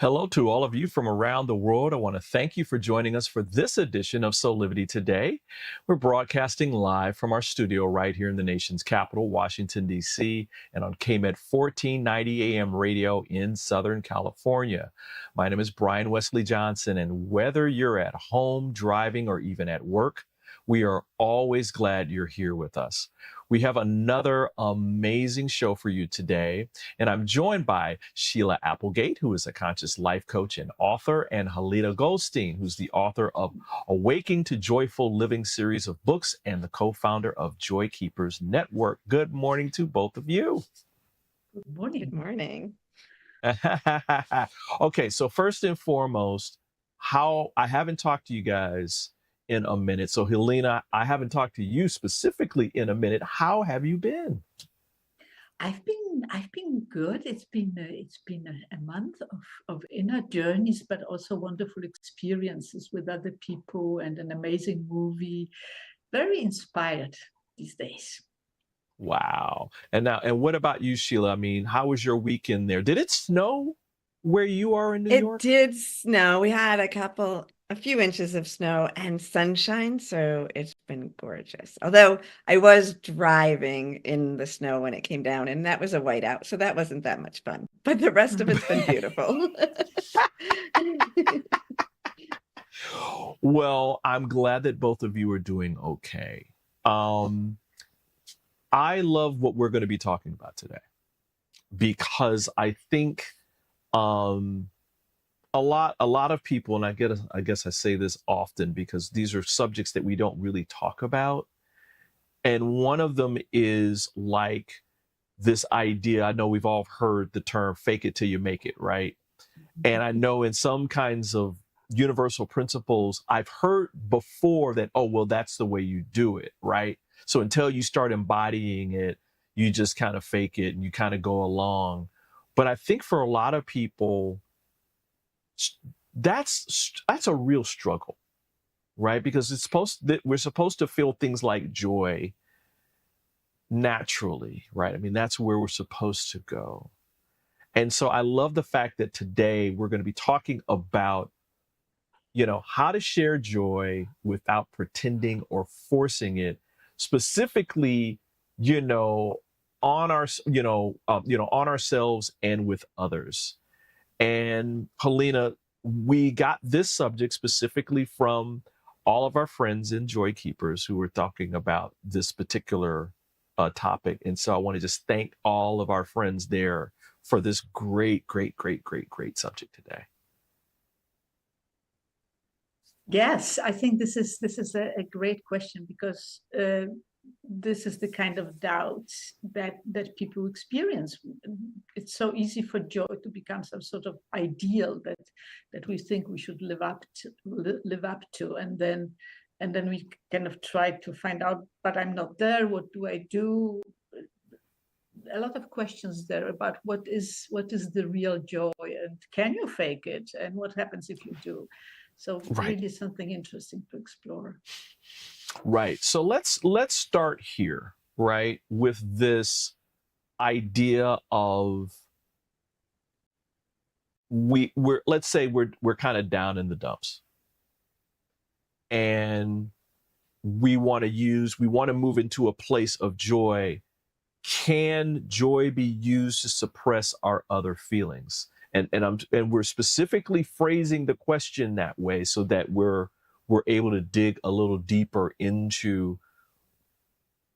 Hello to all of you from around the world. I want to thank you for joining us for this edition of Soulivity Today. We're broadcasting live from our studio right here in the nation's capital, Washington, D.C., and on KMET 1490 AM radio in Southern California. My name is Brian Wesley Johnson, and whether you're at home, driving, or even at work, we are always glad you're here with us. We have another amazing show for you today, and I'm joined by Sheila Applegate, who is a conscious life coach and author, and Halina Goldstein, who's the author of Awaking to Joyful Living series of books and the co-founder of Joy Keepers Network. Good morning to both of you. Good morning. Good morning. Okay, so first and foremost, I haven't talked to you guys in a minute. So Halina, I haven't talked to you specifically in a minute. How have you been? I've been good. It's been a month of inner journeys, but also wonderful experiences with other people and an amazing movie. Very inspired these days. Wow. And what about you, Sheila? I mean, how was your weekend there? Did it snow where you are in New York? It did snow. We had a few inches of snow and sunshine, so it's been gorgeous. Although I was driving in the snow when it came down, and that was a whiteout, so that wasn't that much fun. But the rest of it's been beautiful. Well, I'm glad that both of you are doing okay. I love what we're going to be talking about today because I think a lot of people, and I guess I say this often because these are subjects that we don't really talk about. And one of them is like this idea. I know we've all heard the term fake it till you make it, right? And I know in some kinds of universal principles, I've heard before that, oh, well, that's the way you do it, right? So until you start embodying it, you just kind of fake it and you kind of go along. But I think for a lot of people, that's a real struggle, right? Because we're supposed to feel things like joy naturally, right? I mean, that's where we're supposed to go. And so I love the fact that today we're going to be talking about, how to share joy without pretending or forcing it, specifically, on ourselves and with others. And Halina, we got this subject specifically from all of our friends in Joy Keepers who were talking about this particular topic. And so I want to just thank all of our friends there for this great subject today. Yes, I think this is a great question because this is the kind of doubts that people experience. It's so easy for joy to become some sort of ideal that we think we should live up to, and then we kind of try to find out, but I'm not there. What do I do? A lot of questions there about what is the real joy, and can you fake it, and what happens if you do? So really something interesting to explore. Right. So let's start here, right, with this idea of let's say we're kind of down in the dumps, and we want to move into a place of joy. Can joy be used to suppress our other feelings? And we're specifically phrasing the question that way so that we're able to dig a little deeper into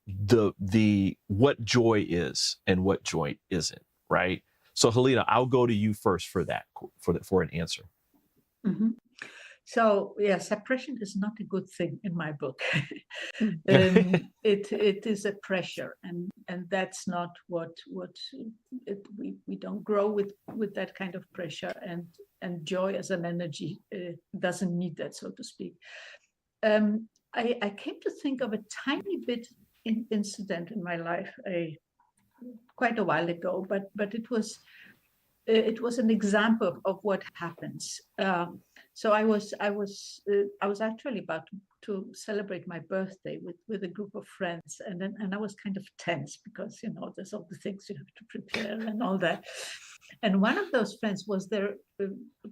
the what joy is and what joy isn't, right? So Halina, I'll go to you first for an answer. Mm-hmm. So yeah, suppression is not a good thing in my book. It is a pressure, and that's not what we don't grow with that kind of pressure, and joy as an energy doesn't need that, so to speak. I came to think of a tiny bit incident in my life quite a while ago, but it was an example of what happens. So I was actually about to celebrate my birthday with a group of friends, and I was kind of tense because there's all the things you have to prepare and all that. And one of those friends was there,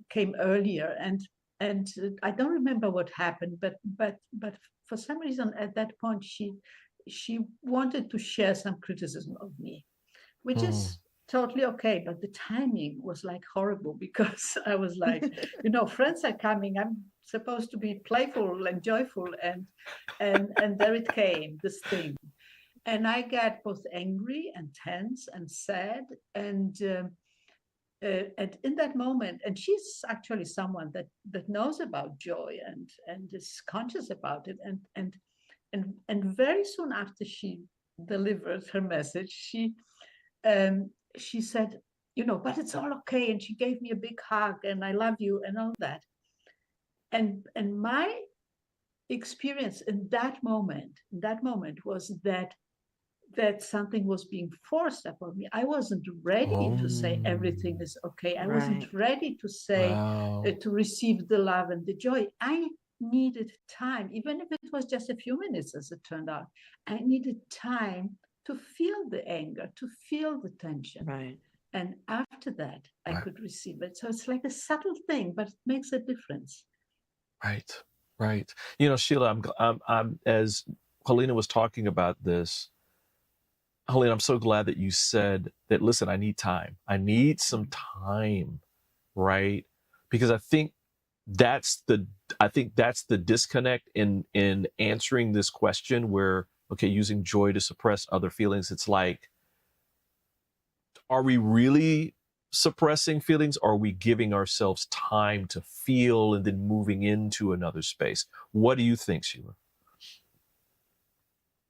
came earlier, and I don't remember what happened, but for some reason at that point she wanted to share some criticism of me, which is totally okay, but the timing was like horrible because I was like, friends are coming. I'm supposed to be playful and joyful, and there it came, this thing, and I got both angry and tense and sad, and in that moment, and she's actually someone that knows about joy and is conscious about it, and very soon after she delivered her message, she said, but it's all okay, and she gave me a big hug, and I love you, and all that. And my experience in that moment was that something was being forced upon me. I wasn't ready to say everything is okay. I wasn't ready to say, to receive the love and the joy. I needed time, even if it was just a few minutes, as it turned out. I needed time to feel the anger, to feel the tension. Right. And after that, I could receive it. So it's like a subtle thing, but it makes a difference. Right, right. Sheila, I'm as Halina was talking about this, Halina, I'm so glad that you said that, listen, I need time. I need some time, right? Because I think that's the disconnect in answering this question where, okay, using joy to suppress other feelings. It's like, are we really suppressing feelings? Or are we giving ourselves time to feel and then moving into another space? What do you think, Sheila?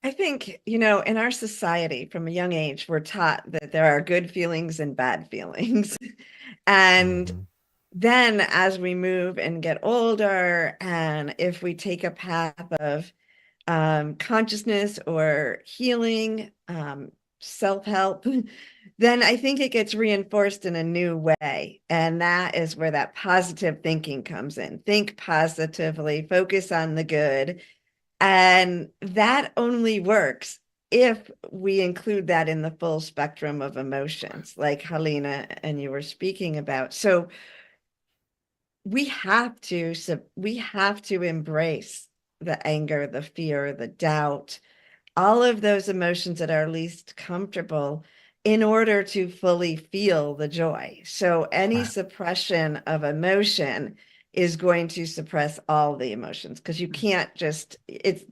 I think, in our society from a young age, we're taught that there are good feelings and bad feelings. And then as we move and get older, and if we take a path of consciousness or healing, self-help, then I think it gets reinforced in a new way. And that is where that positive thinking comes in. Think positively, focus on the good. And that only works if we include that in the full spectrum of emotions, like Halina and you were speaking about. So we have to embrace the anger, the fear, the doubt, all of those emotions that are least comfortable in order to fully feel the joy. So any suppression of emotion is going to suppress all the emotions, because you can't just,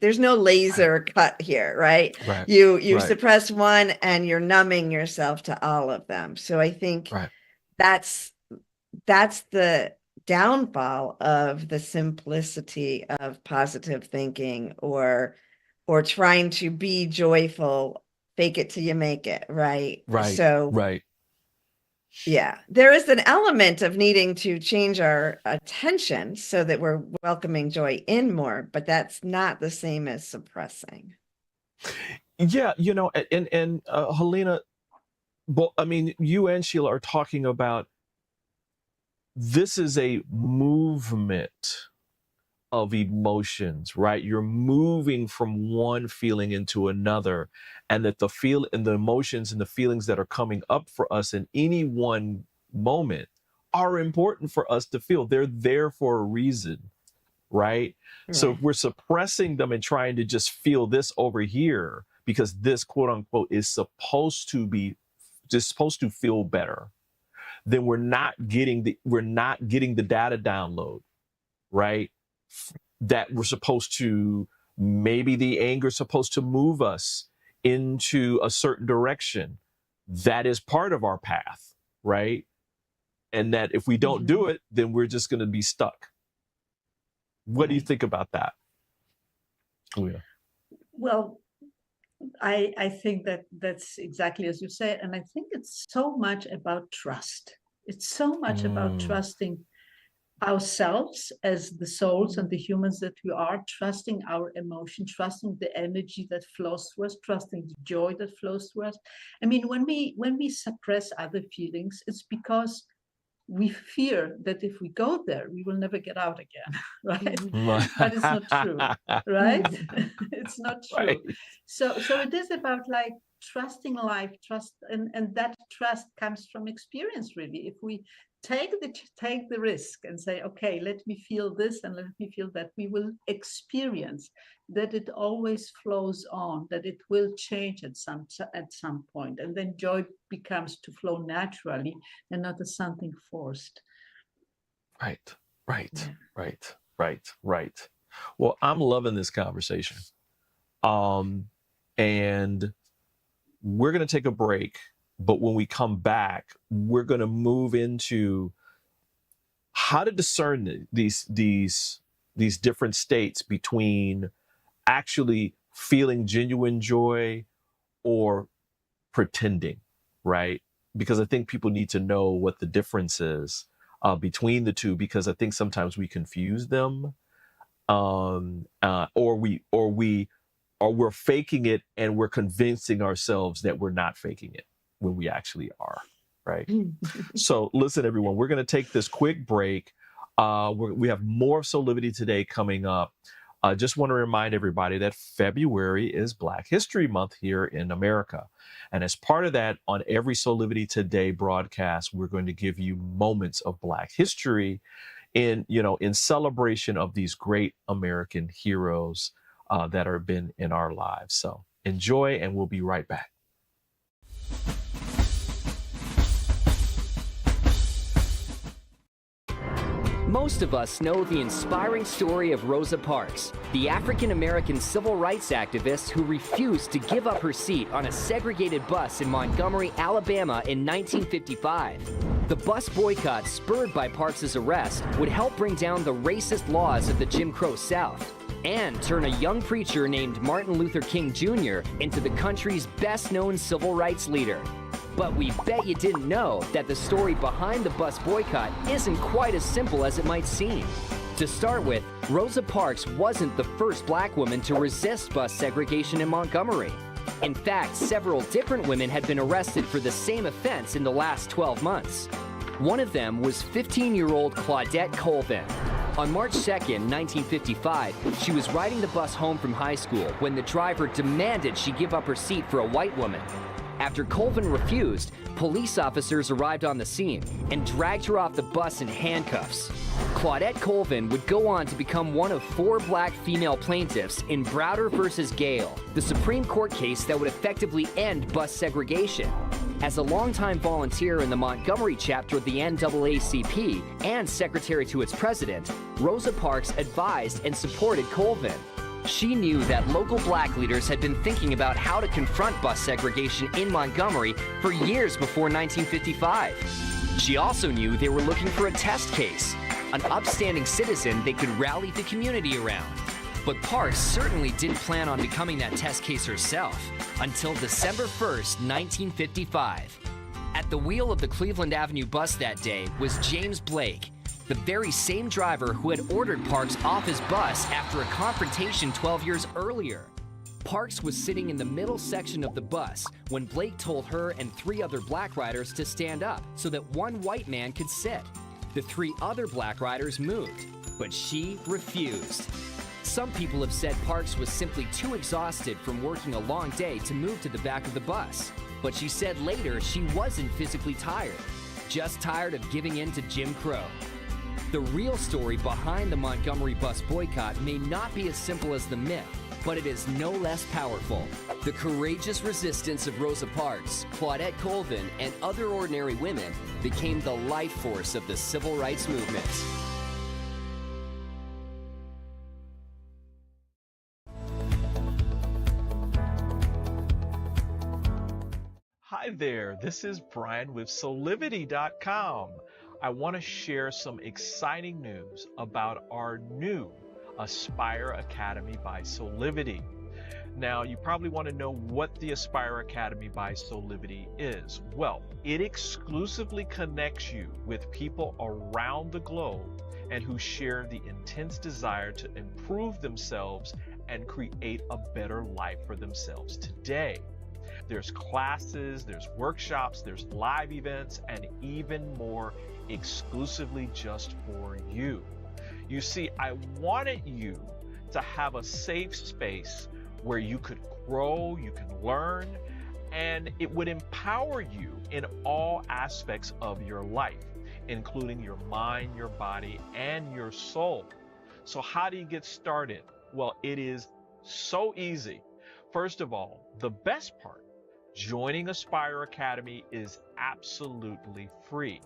there's no laser cut here, right? You suppress one and you're numbing yourself to all of them. So I think that's the downfall of the simplicity of positive thinking, or trying to be joyful, fake it till you make it, right? So yeah, there is an element of needing to change our attention so that we're welcoming joy in more, but that's not the same as suppressing. Yeah, and Halina, I mean, you and Sheila are talking about, this is a movement of emotions, right? You're moving from one feeling into another, and that the emotions and the feelings that are coming up for us in any one moment are important for us to feel. They're there for a reason, right? So if we're suppressing them and trying to just feel this over here because this, quote unquote, is supposed to feel better, then we're not getting the data download, right? That we're supposed to, maybe the anger is supposed to move us into a certain direction. That is part of our path, right? And that if we don't do it, then we're just going to be stuck. What do you think about that? Halina? Well, I think that's exactly as you say. And I think it's so much about trust. It's so much about trusting ourselves as the souls and the humans that we are, trusting our emotion, trusting the energy that flows through us, trusting the joy that flows through us. I mean, when we suppress other feelings, it's because we fear that if we go there, we will never get out again, right? Right. But it's not true, right? It's not true. Right. So it is about like trusting life, and that trust comes from experience, really. If we take the risk and say, okay, let me feel this and let me feel that, we will experience that it always flows on, that it will change at some point, and then joy becomes to flow naturally and not as something forced. Right. Yeah. Right. Well, I'm loving this conversation. And we're going to take a break, but when we come back, we're going to move into how to discern these different states between actually feeling genuine joy or pretending, right? Because I think people need to know what the difference is between the two, because I think sometimes we confuse them, or we're faking it and we're convincing ourselves that we're not faking it when we actually are, right? So listen, everyone, we're going to take this quick break. We have more Soulivity Today coming up. I just want to remind everybody that February is Black History Month here in America. And as part of that, on every Soulivity Today broadcast, we're going to give you moments of Black history in celebration of these great American heroes that have been in our lives. So enjoy, and we'll be right back. Most of us know the inspiring story of Rosa Parks, the African-American civil rights activist who refused to give up her seat on a segregated bus in Montgomery, Alabama in 1955. The bus boycott spurred by Parks' arrest would help bring down the racist laws of the Jim Crow South and turn a young preacher named Martin Luther King Jr. into the country's best-known civil rights leader. But we bet you didn't know that the story behind the bus boycott isn't quite as simple as it might seem. To start with, Rosa Parks wasn't the first Black woman to resist bus segregation in Montgomery. In fact, several different women had been arrested for the same offense in the last 12 months. One of them was 15-year-old Claudette Colvin. On March 2nd, 1955, she was riding the bus home from high school when the driver demanded she give up her seat for a white woman. After Colvin refused, police officers arrived on the scene and dragged her off the bus in handcuffs. Claudette Colvin would go on to become one of 4 Black female plaintiffs in Browder versus Gale, the Supreme Court case that would effectively end bus segregation. As a longtime volunteer in the Montgomery chapter of the NAACP and secretary to its president, Rosa Parks advised and supported Colvin. She knew that local Black leaders had been thinking about how to confront bus segregation in Montgomery for years before 1955. She also knew they were looking for a test case, an upstanding citizen they could rally the community around. But Parks certainly didn't plan on becoming that test case herself until December 1st, 1955. At the wheel of the Cleveland Avenue bus that day was James Blake, the very same driver who had ordered Parks off his bus after a confrontation 12 years earlier. Parks was sitting in the middle section of the bus when Blake told her and 3 other Black riders to stand up so that one white man could sit. The 3 other Black riders moved, but she refused. Some people have said Parks was simply too exhausted from working a long day to move to the back of the bus, but she said later she wasn't physically tired, just tired of giving in to Jim Crow. The real story behind the Montgomery bus boycott may not be as simple as the myth, but it is no less powerful. The courageous resistance of Rosa Parks, Claudette Colvin, and other ordinary women became the life force of the civil rights movement. Hi there, this is Brian with Soulivity.com. I want to share some exciting news about our new Aspire Academy by Soulivity. Now, you probably want to know what the Aspire Academy by Soulivity is. Well, it exclusively connects you with people around the globe and who share the intense desire to improve themselves and create a better life for themselves today. There's classes, there's workshops, there's live events, and even more exclusively just for you. You see, I wanted you to have a safe space where you could grow, you can learn, and it would empower you in all aspects of your life, including your mind, your body, and your soul. So how do you get started? Well, it is so easy. First of all, the best part, joining Aspire Academy is absolutely free.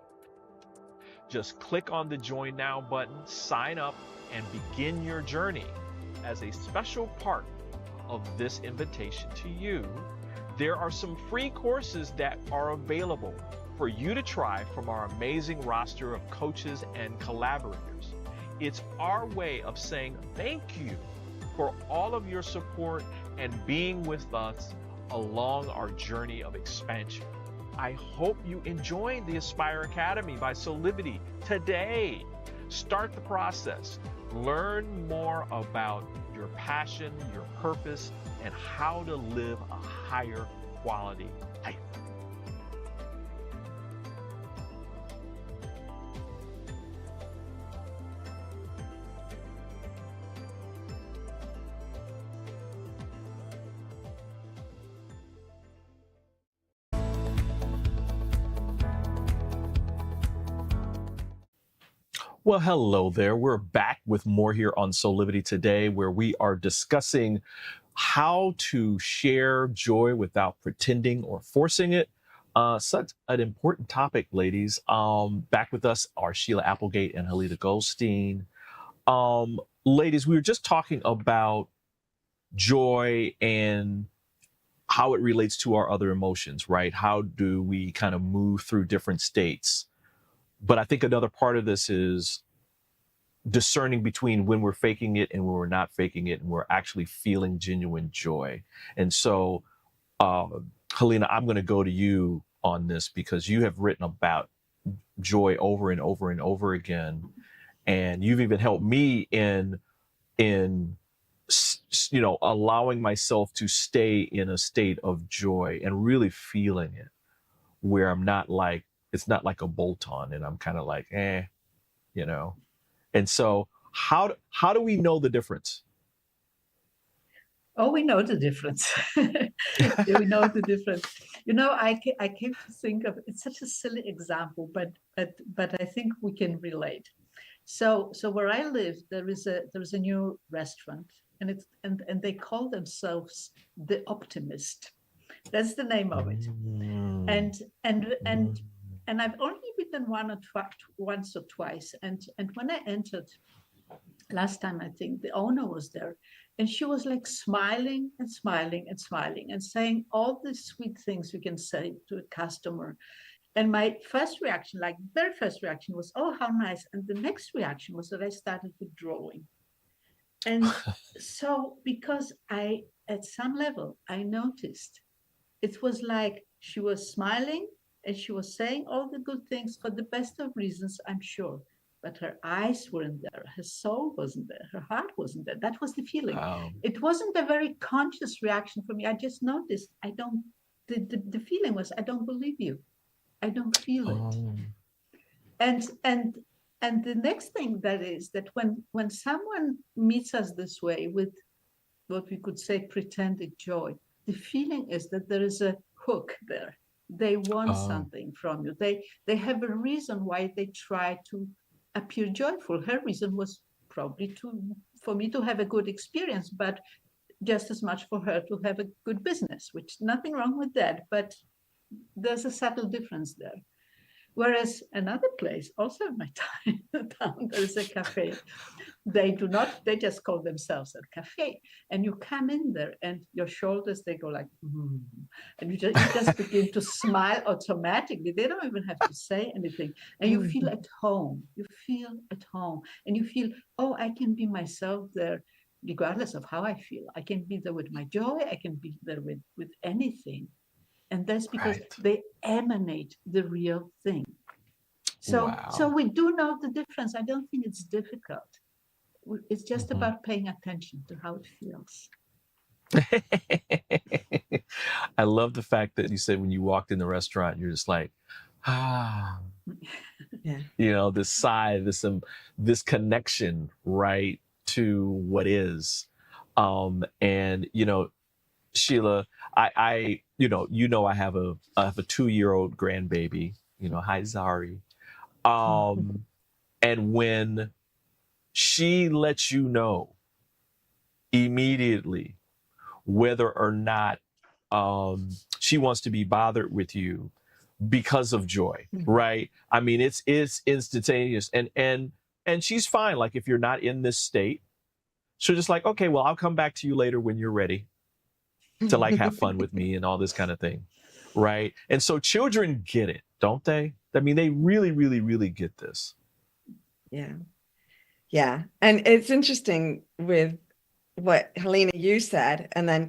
Just click on the Join Now button, sign up, and begin your journey. As a special part of this invitation to you, there are some free courses that are available for you to try from our amazing roster of coaches and collaborators. It's our way of saying thank you for all of your support and being with us along our journey of expansion. I hope you enjoyed the Aspire Academy by Soulivity today. Start the process. Learn more about your passion, your purpose, and how to live a higher quality life. Well, hello there. We're back with more here on Soulivity today, where we are discussing how to share joy without pretending or forcing it. Such an important topic, ladies. Back with us are Sheila Applegate and Halina Goldstein. Ladies, we were just talking about joy and how it relates to our other emotions, right? How do we kind of move through different states? But I think another part of this is discerning between when we're faking it and when we're not faking it, and we're actually feeling genuine joy. And so, Halina, I'm going to go to you on this because you have written about joy over and over and over again, and you've even helped me in allowing myself to stay in a state of joy and really feeling it, where I'm not like, it's not like a bolt on and I'm kind of like, And so how do we know the difference? Oh, we know the difference. We know the difference. I came to think of, it's such a silly example, but I think we can relate. So where I live, there is a new restaurant, and they call themselves The Optimist. That's the name of it. And I've only been once or twice. And when I entered last time, I think the owner was there, and she was like smiling and smiling and smiling and saying all the sweet things you can say to a customer. And my very first reaction was, oh, how nice. And the next reaction was that I started withdrawing. And so because at some level, I noticed it was like she was smiling and she was saying all the good things for the best of reasons, I'm sure. But her eyes weren't there. Her soul wasn't there. Her heart wasn't there. That was the feeling. It wasn't a very conscious reaction for me. I just noticed the feeling was, I don't believe you. I don't feel it. And the next thing that is that when someone meets us this way with what we could say pretended joy, the feeling is that there is a hook there. They want something from you. They have a reason why they try to appear joyful. Her reason was probably for me to have a good experience, but just as much for her to have a good business, which nothing wrong with that, but there's a subtle difference there. Whereas another place, also in my town, there's a cafe. They just call themselves a cafe. And you come in there and your shoulders, they go like, and you just begin to smile automatically. They don't even have to say anything. And you feel at home. You feel at home. And you feel, oh, I can be myself there, regardless of how I feel. I can be there with my joy. I can be there with anything. And that's because they emanate the real thing. So we do know the difference. I don't think it's difficult. It's just about paying attention to how it feels. I love the fact that you said when you walked in the restaurant, you're just like, ah, Yeah. this sigh, this connection, right, to what is. And Sheila, I I have a 2-year-old grandbaby, hi Zari. And when she lets you know immediately whether or not she wants to be bothered with you because of joy, right? I mean, it's instantaneous, and she's fine. Like if you're not in this state, she'll just like, okay, well, I'll come back to you later when you're ready to like have fun with me and all this kind of thing, right? And so children get it, don't they? I mean, they really, really, really get this. Yeah. Yeah. And it's interesting with what Halina you said, and then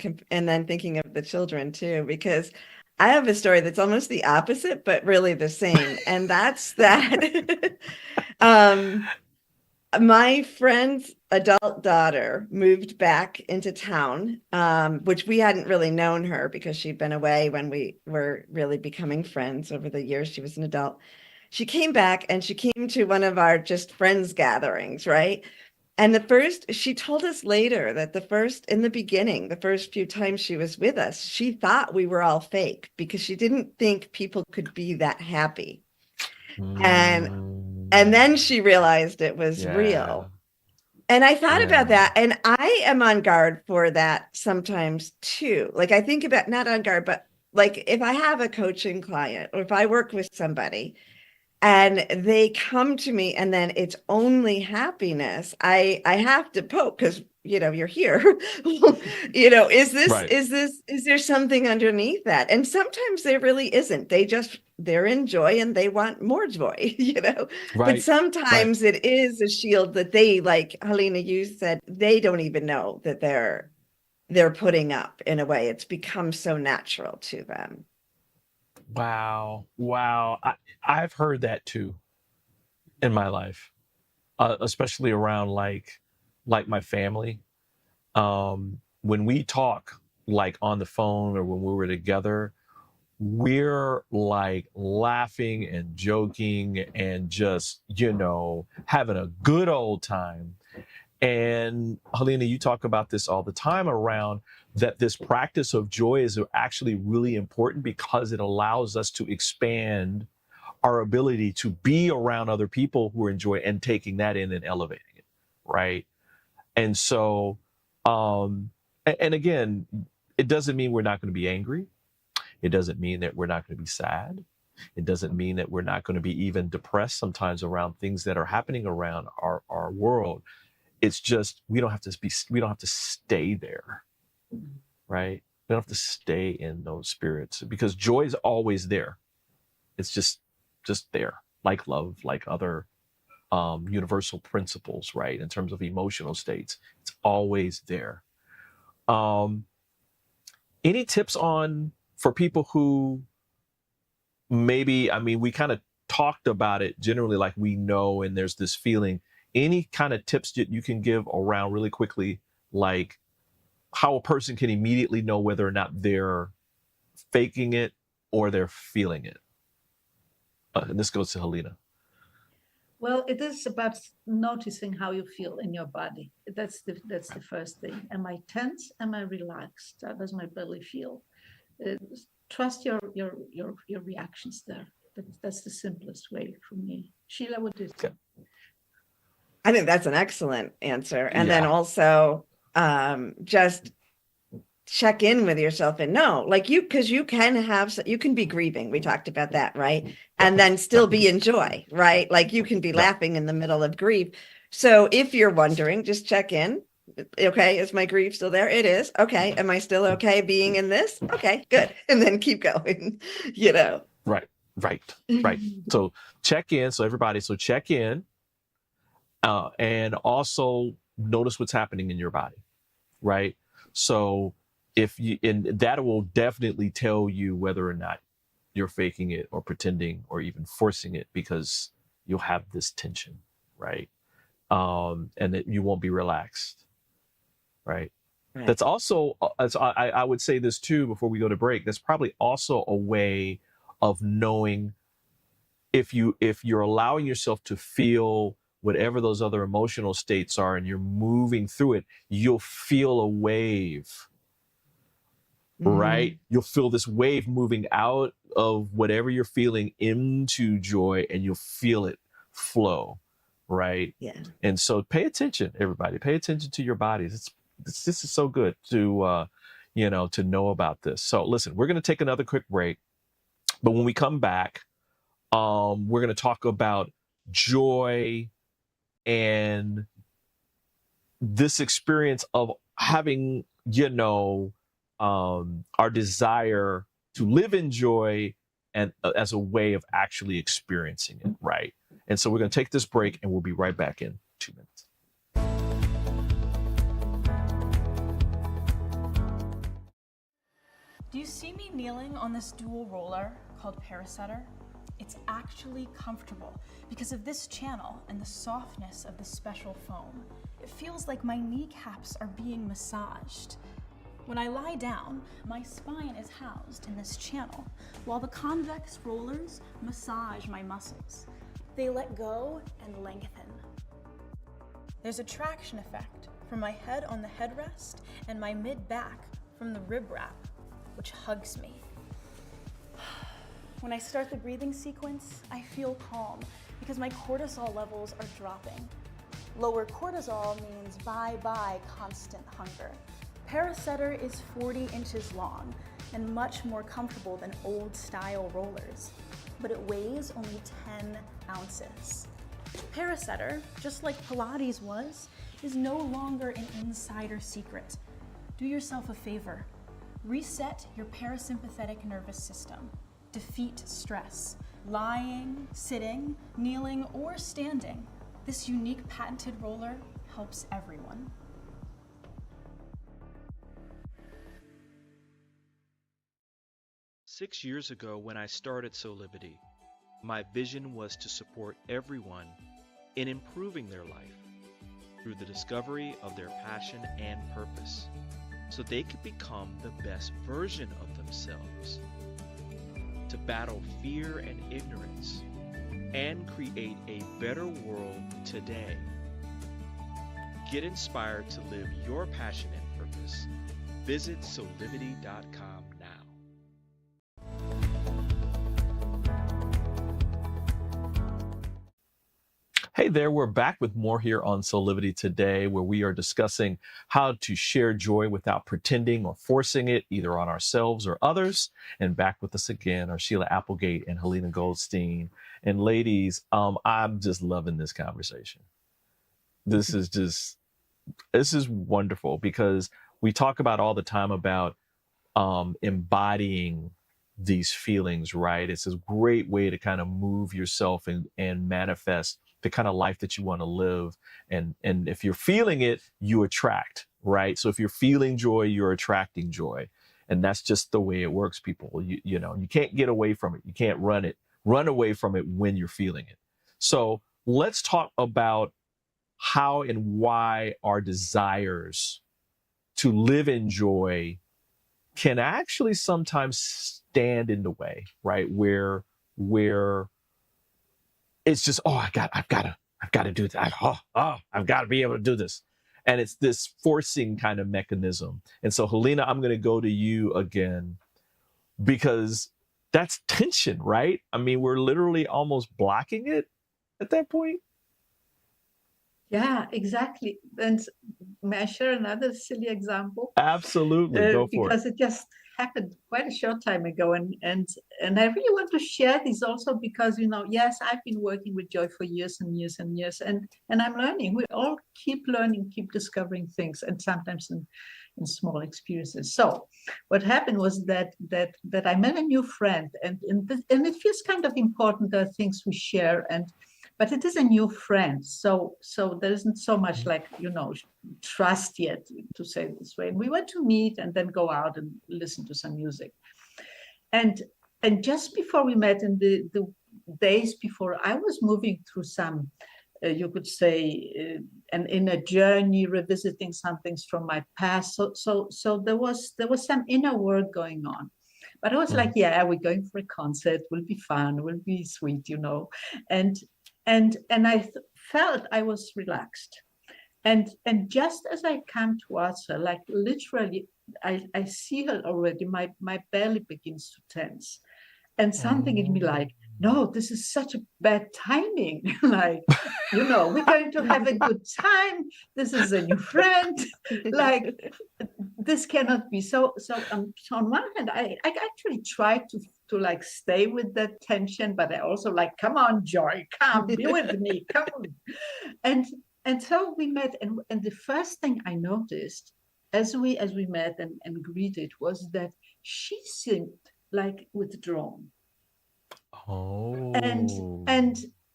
thinking of the children too, because I have a story that's almost the opposite, but really the same. And that's that my friend's adult daughter moved back into town, which we hadn't really known her because she'd been away when we were really becoming friends over the years. She was an adult. She came back and she came to one of our just friends gatherings, right? And she told us later that in the beginning, the first few times she was with us, she thought we were all fake because she didn't think people could be that happy. And then she realized it was real. And I thought about that, and I am on guard for that sometimes too. Like I think about, not on guard, but like if I have a coaching client or if I work with somebody and they come to me and then it's only happiness, I have to poke because you're here. Is there something underneath that? And sometimes there really isn't. They're in joy and they want more joy, Right. But sometimes it is a shield that they, like Halina, you said, they don't even know that they're putting up in a way. It's become so natural to them. Wow. I've heard that too in my life, especially around like my family. When we talk like on the phone or when we were together, we're like laughing and joking and just, having a good old time. And Halina, you talk about this all the time around that this practice of joy is actually really important because it allows us to expand our ability to be around other people who enjoy and taking that in and elevating it, right? And so, and again, it doesn't mean we're not going to be angry. It doesn't mean that we're not going to be sad. It doesn't mean that we're not going to be even depressed sometimes around things that are happening around our world. It's just we don't have to stay there, right? We don't have to stay in those spirits because joy is always there. It's just there, like love, like other universal principles, right? In terms of emotional states, it's always there. Any tips for people who maybe, we kind of talked about it generally, like we know, and there's this feeling. Any kind of tips that you can give around really quickly, like how a person can immediately know whether or not they're faking it or they're feeling it? And this goes to Halina. Well, it is about noticing how you feel in your body. That's the first thing. Am I tense? Am I relaxed? How does my belly feel? Trust your reactions there. That's the simplest way for me. Sheila, what do you think? I think that's an excellent answer. And then also just check in with yourself and know, like because you can be grieving. We talked about that, right? And then still be in joy, right? Like you can be laughing in the middle of grief. So if you're wondering, just check in. Okay, is my grief still there? It is. Okay. Am I still okay being in this? Okay, good. And then keep going, Right. So check in. So everybody, check in. And also notice what's happening in your body, right? So and that will definitely tell you whether or not you're faking it or pretending or even forcing it, because you'll have this tension, right? And that you won't be relaxed, right? Right. That's also, I would say this too before we go to break. That's probably also a way of knowing if you're allowing yourself to feel whatever those other emotional states are and you're moving through it, you'll feel a wave, right? You'll feel this wave moving out of whatever you're feeling into joy, and you'll feel it flow, right? Yeah. And so pay attention, everybody. Pay attention to your bodies. This is so good to to know about this. So listen, we're going to take another quick break, but when we come back, we're going to talk about joy and this experience of having, our desire to live in joy and as a way of actually experiencing it, right? And so we're going to take this break, and we'll be right back in 2 minutes. Do you see me kneeling on this dual roller called Parasetter? It's actually comfortable because of this channel and the softness of the special foam. It feels like my kneecaps are being massaged. When I lie down, my spine is housed in this channel, while the convex rollers massage my muscles. They let go and lengthen. There's a traction effect from my head on the headrest and my mid-back from the rib wrap, which hugs me. When I start the breathing sequence, I feel calm because my cortisol levels are dropping. Lower cortisol means bye-bye constant hunger. Parasetter is 40 inches long and much more comfortable than old-style rollers, but it weighs only 10 ounces. Parasetter, just like Pilates was, is no longer an insider secret. Do yourself a favor. Reset your parasympathetic nervous system. Defeat stress. Lying, sitting, kneeling, or standing. This unique patented roller helps everyone. Six years ago, when I started Soulivity, my vision was to support everyone in improving their life through the discovery of their passion and purpose, so they could become the best version of themselves, to battle fear and ignorance, and create a better world today. Get inspired to live your passion and purpose. Visit Soulivity.com now. Hey there, we're back with more here on Soulivity today, where we are discussing how to share joy without pretending or forcing it, either on ourselves or others. And back with us again are Sheila Applegate and Halina Goldstein. And ladies, I'm just loving this conversation. This is wonderful, because we talk about all the time about embodying these feelings, right? It's a great way to kind of move yourself and manifest the kind of life that you want to live. And if you're feeling it, you attract, right? So if you're feeling joy, you're attracting joy. And that's just the way it works, people. You can't get away from it. You can't run away from it when you're feeling it. So let's talk about how and why our desires to live in joy can actually sometimes stand in the way, right? Where it's just, I've got to do that. I've got to be able to do this. And it's this forcing kind of mechanism. And so, Halina, I'm going to go to you again, because that's tension, right? I mean, we're literally almost blocking it at that point. Yeah, exactly. And may I share another silly example? Absolutely, go for it. Because it just happened quite a short time ago, and I really want to share this also because, yes, I've been working with joy for years and years and years, and I'm learning. We all keep learning, keep discovering things, and sometimes in small experiences. So what happened was that I met a new friend, and it feels kind of important, the things we share, but it is a new friend, so there isn't so much like trust yet, to say it this way. And we went to meet and then go out and listen to some music, and just before we met, in the days before, I was moving through some you could say, an inner journey, revisiting some things from my past. So there was some inner work going on. But I was like, yeah, we're going for a concert. Will be fun. Will be sweet, And I felt I was relaxed. And just as I come towards her, like literally, I see her already. My belly begins to tense, and something in me like, no, this is such a bad timing. Like, we're going to have a good time. This is a new friend. Like, this cannot be. So on one hand, I actually tried to like stay with that tension, but I also like, come on, Joy, come, be with me, come on. And so we met, and the first thing I noticed as we met and greeted was that she seemed like withdrawn. Oh. And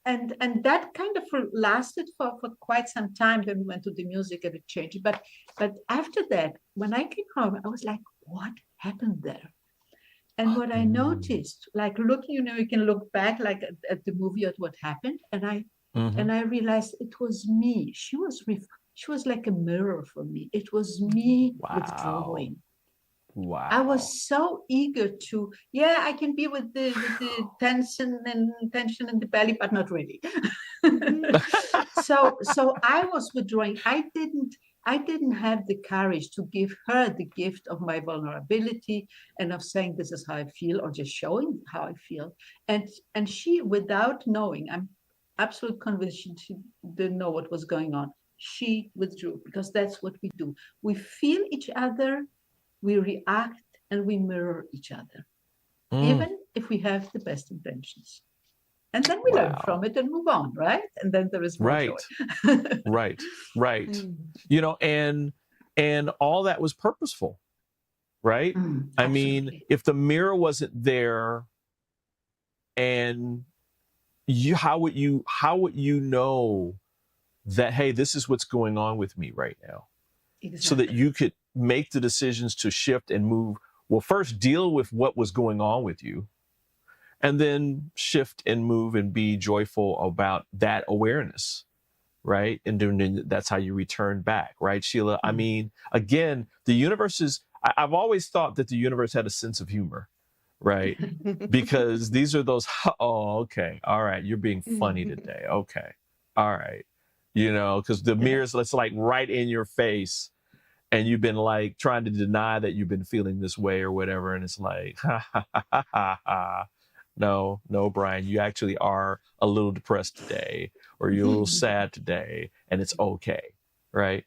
that kind of lasted for quite some time. Then we went to the music and it changed. But after that, when I came home, I was like, what happened there? And what I noticed, like looking, you can look back like at the movie at what happened, and I realized it was me. She was like a mirror for me. It was me withdrawing. Wow. I was so eager to, I can be with the tension in the belly, but not really. So I was withdrawing. I didn't have the courage to give her the gift of my vulnerability and of saying this is how I feel, or just showing how I feel. And she, without knowing, I'm absolutely convinced she didn't know what was going on. She withdrew, because that's what we do. We feel each other, we react, and we mirror each other, even if we have the best intentions. And then we learn from it and move on, right? And then there is more joy. Right. And all that was purposeful, right? I mean, if the mirror wasn't there, and how would you know that, hey, this is what's going on with me right now? Exactly. So that you could make the decisions to shift and move. Well, first deal with what was going on with you, and then shift and move and be joyful about that awareness, right? And then that's how you return back, right, Sheila? I mean, again, the universe is, I've always thought that the universe had a sense of humor, right? Because these are those, oh, okay, all right, you're being funny today. Okay, all right. Because the mirror's, it's like right in your face, and you've been like trying to deny that you've been feeling this way or whatever. And it's like, no, Brian, you actually are a little depressed today, or you're a little sad today, and it's okay, right?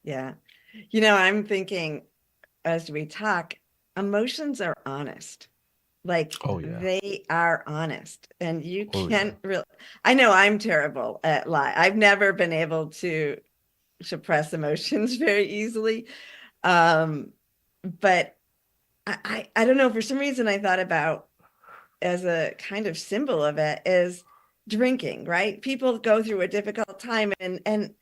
Yeah. I'm thinking as we talk, emotions are honest. Like, they are honest, and you can't really, I know I'm terrible at lie. I've never been able to suppress emotions very easily. But I don't know, for some reason I thought about, as a kind of symbol of it, is drinking, right? People go through a difficult time, and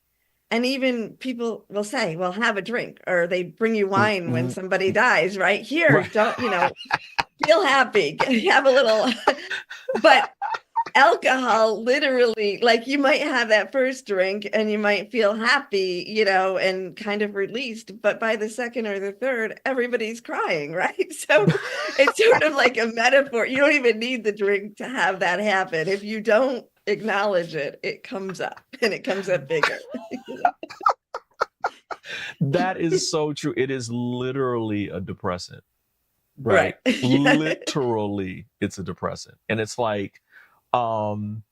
even people will say, well, have a drink, or they bring you wine when somebody dies, right? Here, don't, feel happy, have a little, but alcohol, literally, like, you might have that first drink and you might feel happy, and kind of released, but by the second or the third, everybody's crying, right? So it's sort of like a metaphor. You don't even need the drink to have that happen. If you don't acknowledge it, it comes up, and it comes up bigger. That is so true. It is literally a depressant, right? Literally, it's a depressant. And it's like, again,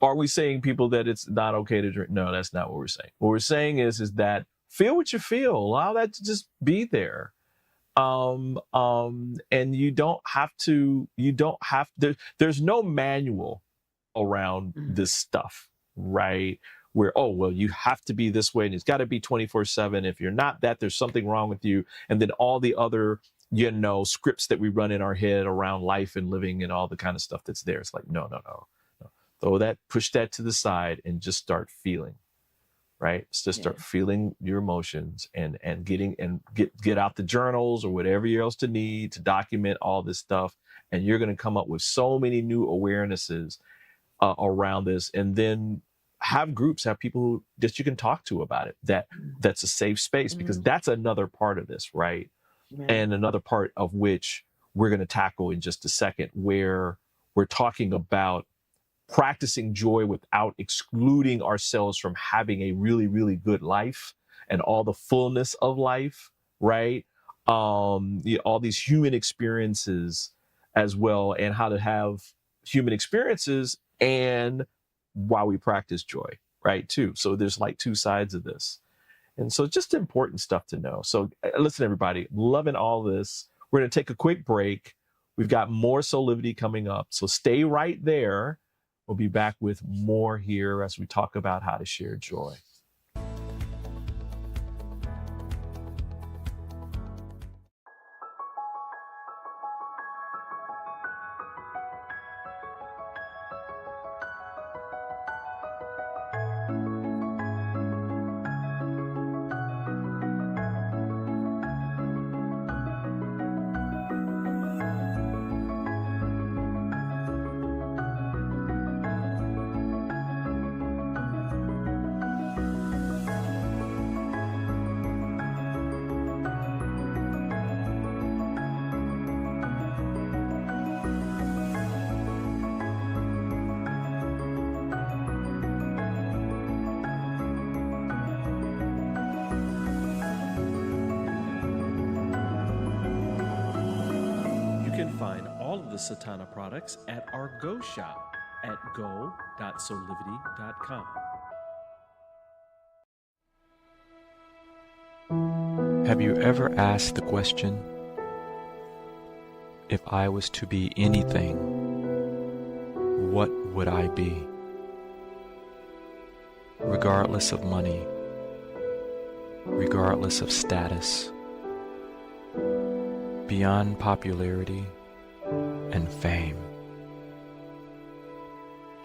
are we saying, people, that it's not okay to drink? No, that's not what we're saying. What we're saying is that feel what you feel, allow that to just be there. And you don't have to, there's no manual around this stuff, right? Where, oh, well, you have to be this way, and it's got to be 24/7. If you're not that, there's something wrong with you. And then all the other, scripts that we run in our head around life and living and all the kind of stuff that's there. It's like, no. Push that to the side and just start feeling, right? Just start feeling your emotions, and get out the journals or whatever else to document all this stuff, and you're going to come up with so many new awarenesses around this, and then have groups, have people that you can talk to about it, that's a safe space, because that's another part of this, right? And another part of which we're going to tackle in just a second, where we're talking about practicing joy without excluding ourselves from having a really, really good life and all the fullness of life, right? All these human experiences as well, and how to have human experiences and while we practice joy, right, too. So there's like two sides of this. And so just important stuff to know. So listen, everybody, loving all this. We're going to take a quick break. We've got more Soulivity coming up. So stay right there. We'll be back with more here as we talk about how to share joy. Find all of the Satana products at our Go shop at go.soulivity.com. Have you ever asked the question, if I was to be anything, what would I be? Regardless of money, regardless of status, beyond popularity and fame,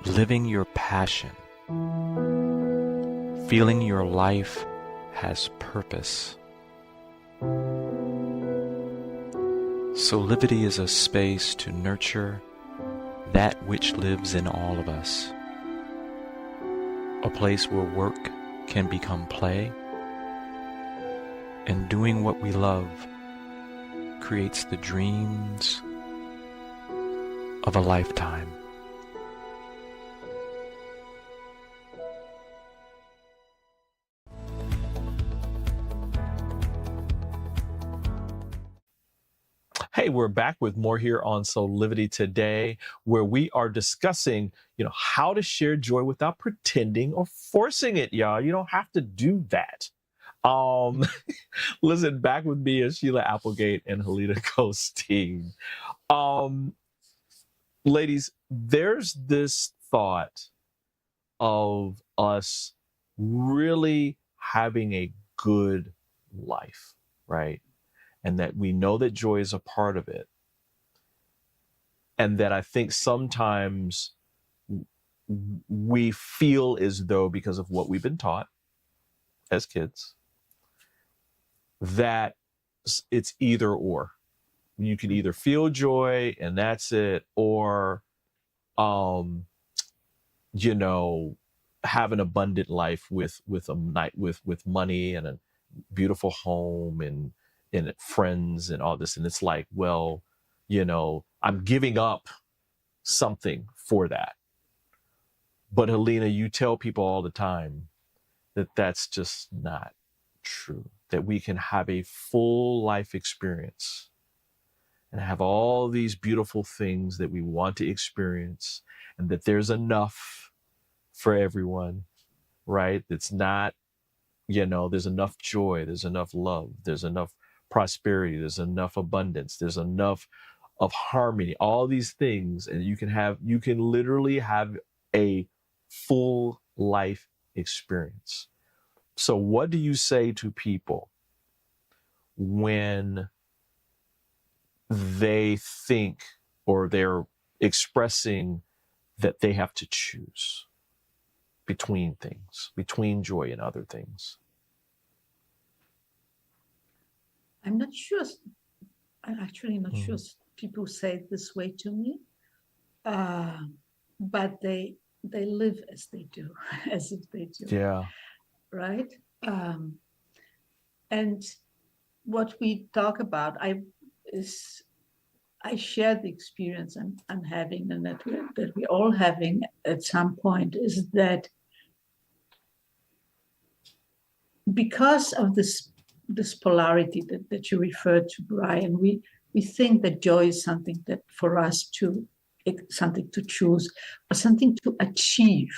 living your passion, feeling your life has purpose. Soulivity is a space to nurture that which lives in all of us, a place where work can become play, and doing what we love creates the dreams of a lifetime. Hey, we're back with more here on Soulivity today, where we are discussing, how to share joy without pretending or forcing it, y'all. You don't have to do that. Listen, back with me is Sheila Applegate and Halina Goldstein. Ladies, there's this thought of us really having a good life, right? And that we know that joy is a part of it. And that I think sometimes we feel as though, because of what we've been taught as kids, that it's either or. You can either feel joy and that's it, or, have an abundant life with money and a beautiful home and friends and all this. And it's like, well, I'm giving up something for that. But Halina, you tell people all the time that that's just not true, that we can have a full life experience and have all these beautiful things that we want to experience, and that there's enough for everyone, right? It's not, there's enough joy, there's enough love, there's enough prosperity, there's enough abundance, there's enough of harmony, all these things, and you can literally have a full life experience. So what do you say to people when they think, or they're expressing that they have to choose between things, between joy and other things? I'm not sure. I'm actually not sure people say it this way to me, but they live as they do, as if they do. Yeah. Right. And what we talk about, I share the experience I'm having, and that we're all having at some point, is that because of this polarity that you referred to, Brian, we think that joy is something that for us something to choose or something to achieve.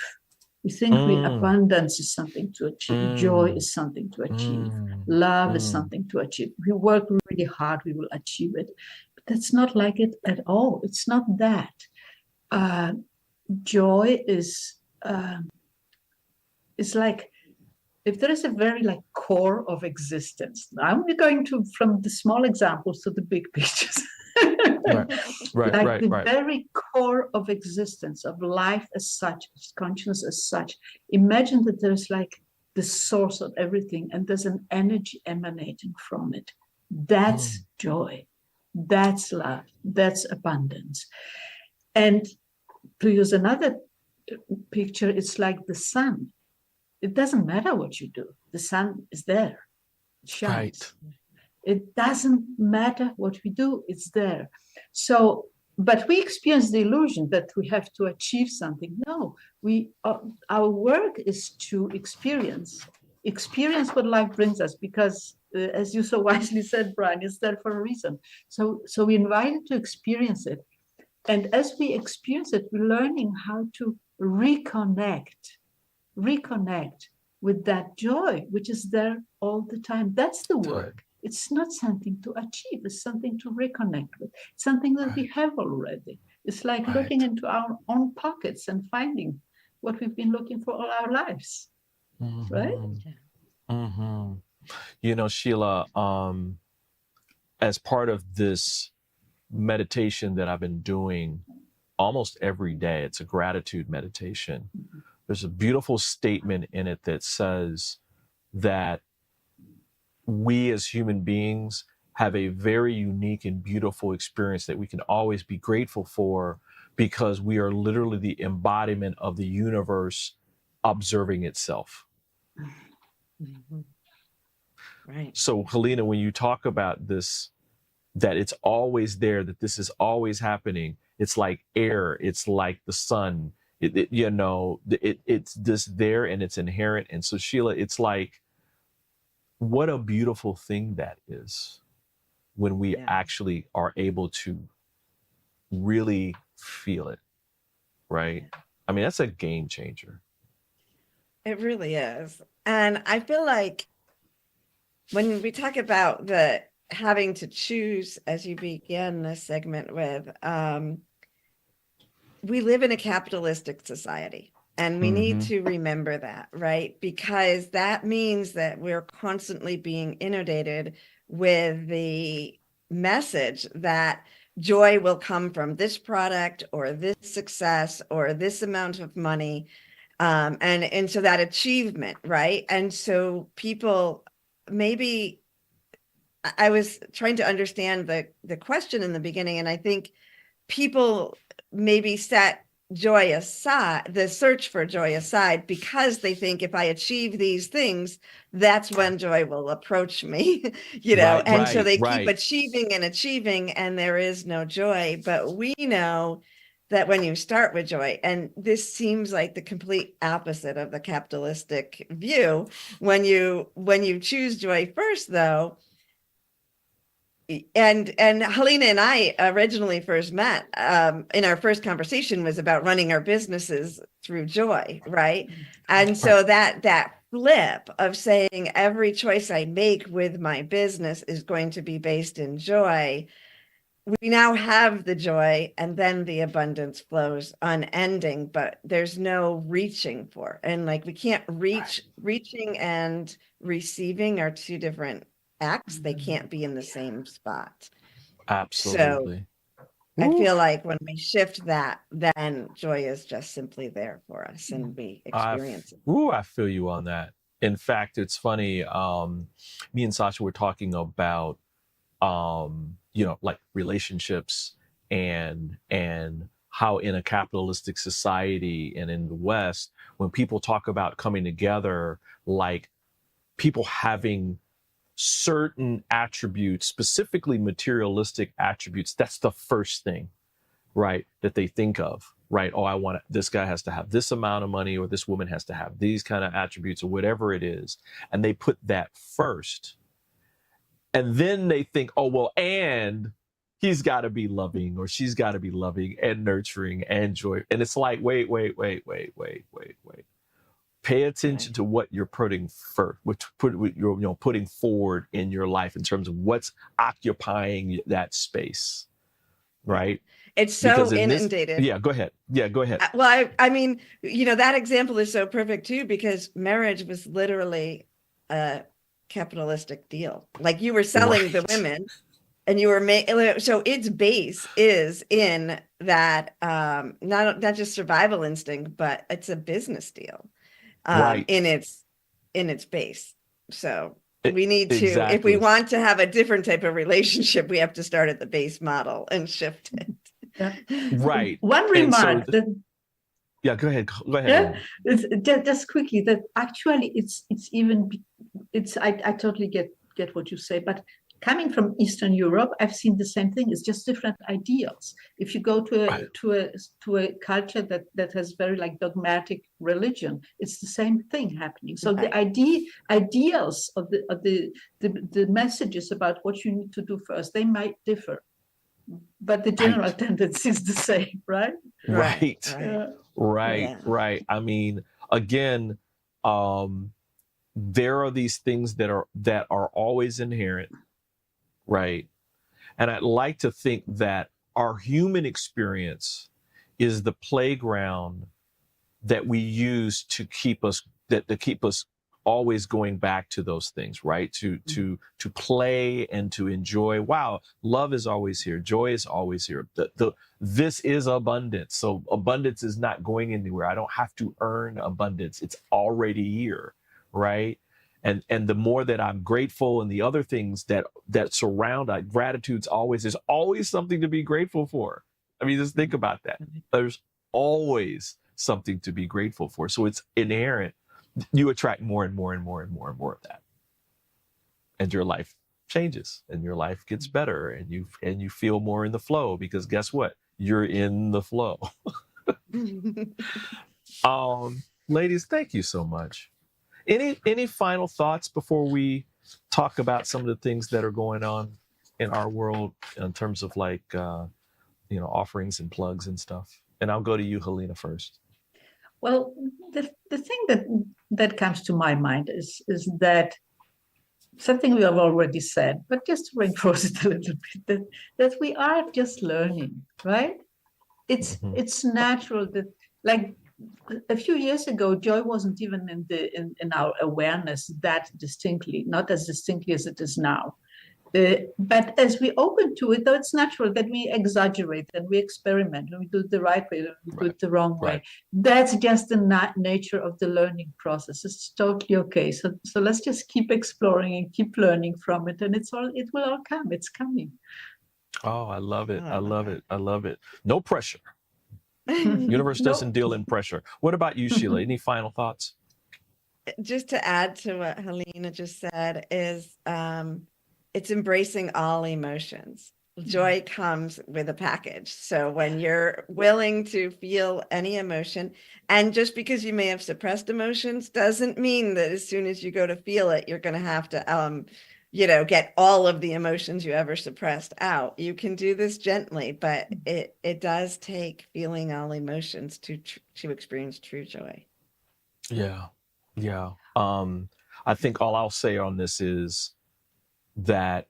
We think abundance is something to achieve. Joy is something to achieve. Love is something to achieve. We work really hard, we will achieve it. But that's not like it at all. It's not that. Joy is like, if there is a very like core of existence. I'm going to from the small examples to the big pictures. Right. Very core of existence, of life as such, consciousness as such. Imagine that there's like the source of everything, and there's an energy emanating from it. That's joy. That's love. That's abundance. And to use another picture, it's like the sun. It doesn't matter what you do. The sun is there. It shines. Right. It doesn't matter what we do. It's there. So, but we experience the illusion that we have to achieve something. No, our work is to experience what life brings us, because as you so wisely said, Brian, it's there for a reason. So we invited to experience it. And as we experience it, we're learning how to reconnect with that joy, which is there all the time. That's the work. It's not something to achieve. It's something to reconnect with. It's something that we have already. It's like looking into our own pockets and finding what we've been looking for all our lives. Right? Mm-hmm. You know, Sheila, as part of this meditation that I've been doing almost every day, it's a gratitude meditation. There's a beautiful statement in it that says that we as human beings have a very unique and beautiful experience that we can always be grateful for, because we are literally the embodiment of the universe observing itself. Right. So, Halina, when you talk about this, that it's always there, that this is always happening, it's like air, it's like the sun, it's just there and it's inherent. And so, Sheila, it's like, what a beautiful thing that is when we actually are able to really feel it, right? I mean, that's a game changer. It really is. And I feel like when we talk about the having to choose, as you began this segment with, we live in a capitalistic society. And we need to remember that, right? Because that means that we're constantly being inundated with the message that joy will come from this product or this success or this amount of money. And so that achievement, right? And so people, maybe I was trying to understand the question in the beginning, and I think people maybe set joy aside, the search for joy aside, because they think if I achieve these things, that's when joy will approach me, so they keep achieving and achieving, and there is no joy. But we know that when you start with joy, and this seems like the complete opposite of the capitalistic view, when you choose joy first, though, and Halina and I originally first met in our first conversation was about running our businesses through joy, right? And so that flip of saying every choice I make with my business is going to be based in joy, we now have the joy, and then the abundance flows unending, but there's no reaching for. And like, we can't reaching and receiving are two different acts. They can't be in the same spot. Absolutely. So I feel like when we shift that, then joy is just simply there for us, and we experience it. I feel you on that. In fact, it's funny. Me and Sasha were talking about like relationships and how in a capitalistic society and in the West, when people talk about coming together, like people having certain attributes, specifically materialistic attributes, that's the first thing, right, that they think of, right? Oh, this guy has to have this amount of money, or this woman has to have these kind of attributes, or whatever it is. And they put that first. And then they think, oh, well, and he's got to be loving, or she's got to be loving and nurturing and joy. And it's like, wait. Pay attention to what you're putting first, you're putting forward in your life in terms of what's occupying that space, right? It's so inundated. Yeah, go ahead. Well, I mean, that example is so perfect too, because marriage was literally a capitalistic deal. Like you were selling the women, and you were so its base is in that not just survival instinct, but it's a business deal in its base. So we need to, if we want to have a different type of relationship, we have to start at the base model and shift it. Yeah. Right. One remark. Yeah, go ahead. Yeah, just quickly, that actually I totally get what you say, but coming from Eastern Europe, I've seen the same thing. It's just different ideals. If you go to a culture that has very like dogmatic religion, it's the same thing happening. So the ideals of the messages about what you need to do first, they might differ, but the general tendency is the same, right? Right. I mean, again, there are these things that are always inherent, right? And I'd like to think that our human experience is the playground that we use to keep us always going back to those things, right? To play and to enjoy. Wow, love is always here. Joy is always here. This is abundance. So abundance is not going anywhere. I don't have to earn abundance. It's already here, right? And the more that I'm grateful, and the other things that surround gratitude's there's always something to be grateful for. I mean, just think about that. There's always something to be grateful for. So it's inherent. You attract more and more and more and more and more of that, and your life changes, and your life gets better, and you feel more in the flow, because guess what? You're in the flow. Ladies, thank you so much. Any final thoughts before we talk about some of the things that are going on in our world in terms of like offerings and plugs and stuff? And I'll go to you, Halina, first. Well, the thing that comes to my mind is that something we have already said, but just to reinforce it a little bit, that we are just learning, right? It's natural that, like a few years ago, joy wasn't even in our awareness that distinctly, not as distinctly as it is now. But as we open to it, though, it's natural that we exaggerate and we experiment, and we do it the right way, and we do it the wrong way. That's just the nature of the learning process. It's totally okay. So let's just keep exploring and keep learning from it, and it will all come. It's coming. Oh, I love it. I love it. No pressure. Universe doesn't deal in pressure. What about you, Sheila? Any final thoughts? Just to add to what Halina just said is, it's embracing all emotions. Joy comes with a package. So when you're willing to feel any emotion, and just because you may have suppressed emotions doesn't mean that as soon as you go to feel it, you're going to have to, get all of the emotions you ever suppressed out. You can do this gently, but it does take feeling all emotions to experience true joy. Yeah. I think all I'll say on this is that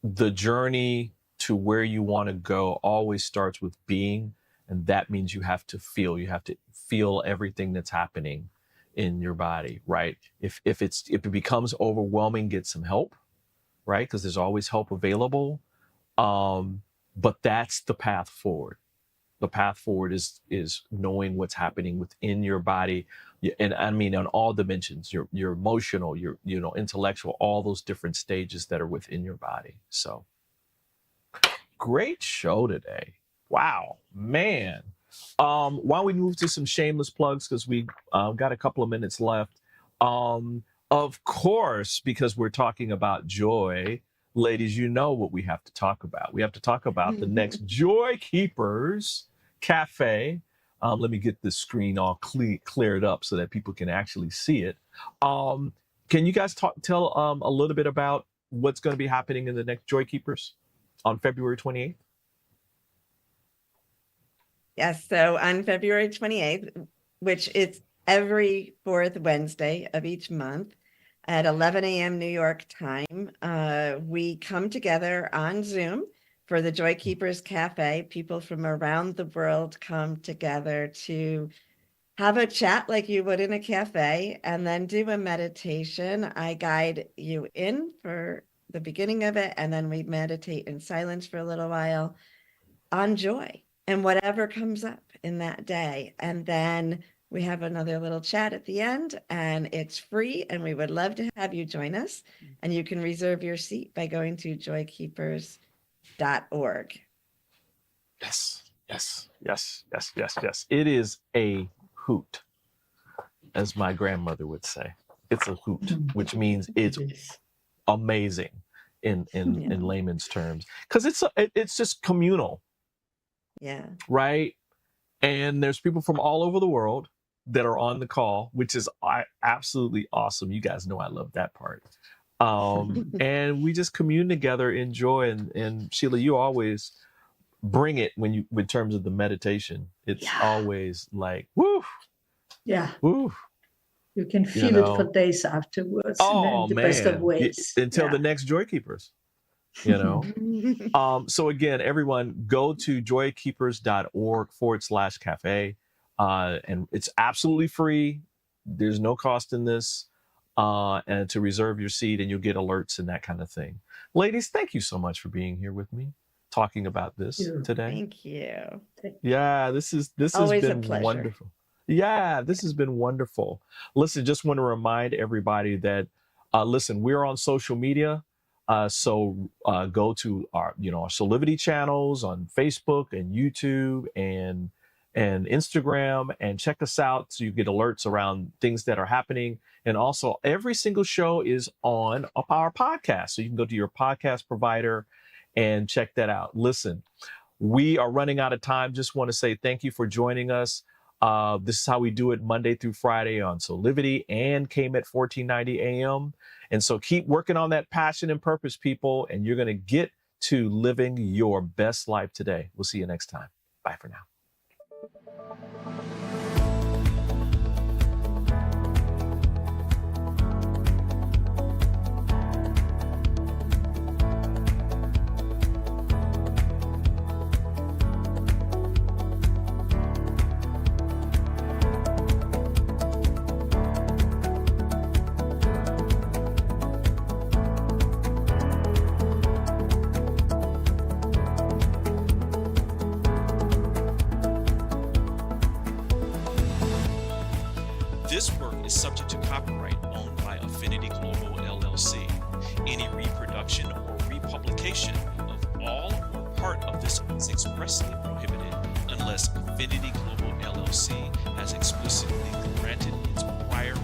the journey to where you want to go always starts with being, and that means you have to feel everything that's happening in your body, right? If it becomes overwhelming, get some help, right? Because there's always help available. But that's the path forward. The path forward is knowing what's happening within your body, And I mean, on all dimensions, your emotional, your, intellectual, all those different stages that are within your body. So great show today. Wow, man. Why don't we move to some shameless plugs, because we got a couple of minutes left. Of course, because we're talking about joy, ladies, you know what we have to talk about. We have to talk about the next Joy Keepers Cafe. Let me get this screen all cleared up so that people can actually see it. Can you guys tell a little bit about what's going to be happening in the next Joy Keepers on February 28th? Yes, so on February 28th, which is every fourth Wednesday of each month at 11 a.m. New York time, we come together on Zoom for the Joy Keepers Cafe. People from around the world come together to have a chat like you would in a cafe, and then do a meditation. I guide you in for the beginning of it, and then we meditate in silence for a little while on joy and whatever comes up in that day. And then we have another little chat at the end, and it's free, and we would love to have you join us. And you can reserve your seat by going to joykeepers.org. Yes. It is a hoot, as my grandmother would say. It's a hoot, which means it's amazing in layman's terms, because it's just communal. Yeah. Right. And there's people from all over the world that are on the call, which is absolutely awesome. You guys know I love that part. And we just commune together, enjoy. And Sheila, you always bring it in terms of the meditation. It's always like, woo. Yeah. Woo. You can feel it for days afterwards. Oh, in the man. best of ways. Until the next Joy Keepers. So again, everyone, go to joykeepers.org/cafe. And it's absolutely free. There's no cost in this. And to reserve your seat, and you'll get alerts and that kind of thing. Ladies, thank you so much for being here with me, talking about this today. Thank you. Yeah, this has been wonderful. Yeah, this has been wonderful. Listen, just want to remind everybody that, listen, we're on social media. So go to our Soulivity channels on Facebook and YouTube and Instagram, and check us out so you get alerts around things that are happening. And also, every single show is on our podcast. So you can go to your podcast provider and check that out. Listen, we are running out of time. Just want to say thank you for joining us. This is how we do it Monday through Friday on Soulivity and KMET 1490 AM. And so keep working on that passion and purpose, people, and you're going to get to living your best life today. We'll see you next time. Bye for now. This work is subject to copyright owned by Affinity Global LLC. Any reproduction or republication of all or part of this is expressly prohibited unless Affinity Global LLC has explicitly granted its prior